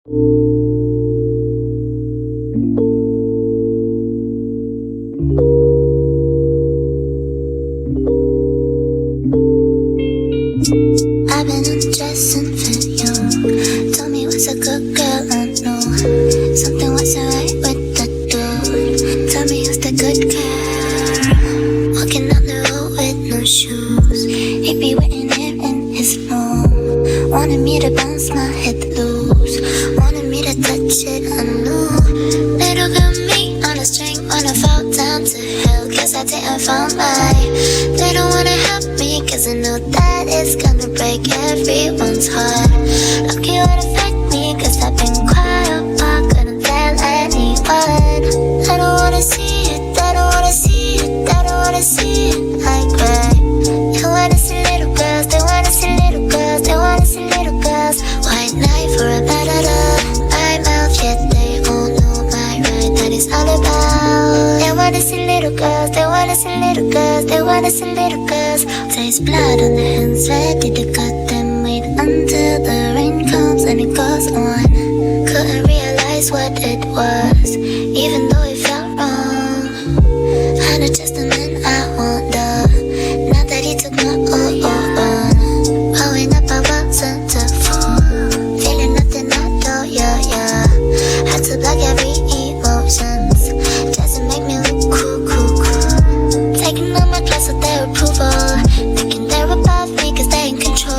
I've been undressing for you. Told me what's a good girl, I know. Something wasn't right with the dude. Tell me who's the good girl. Walking down the road with no shoes. He'd be waiting here in his room. Wanted me to bounce my head loose. Wanted me to touch it anew. Little girl me on a string when I fall down to hell. Guess I didn't find right. They don't wanna help me cause I know that it's gonna break everyone's heart. Lucky it would affect me cause I've been quiet, but couldn't tell anyone. I don't wanna see it, I don't wanna see it, I don't wanna see it. I cry. They wanna see little girls, they wanna see little girls, they wanna see little girls. White knight for a better my mouth, yet they all know my right, that is all about. They wanna see little girls, they wanna see little girls, they wanna see little girls. Taste blood on the hands, ready to cut them. Wait until the rain comes and it goes on. Couldn't realize what it was, even though it felt wrong. Had a testament, I wonder. Now that he took my on. Growing up, I wasn't a fool. Feeling nothing at all, yeah. Had to block every emotions just to make me look cool. Taking all my class with their approval. Thinking they're above me cause they're in control.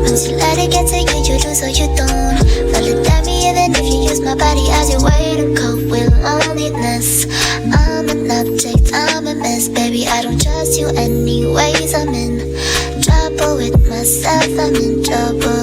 Once you let it get to you, you do so you don't. Feel it at me even if you use my body as your way to cope with loneliness. I'm an object, I'm a mess. Baby, I don't trust you anyways. I'm in trouble with myself, I'm in trouble.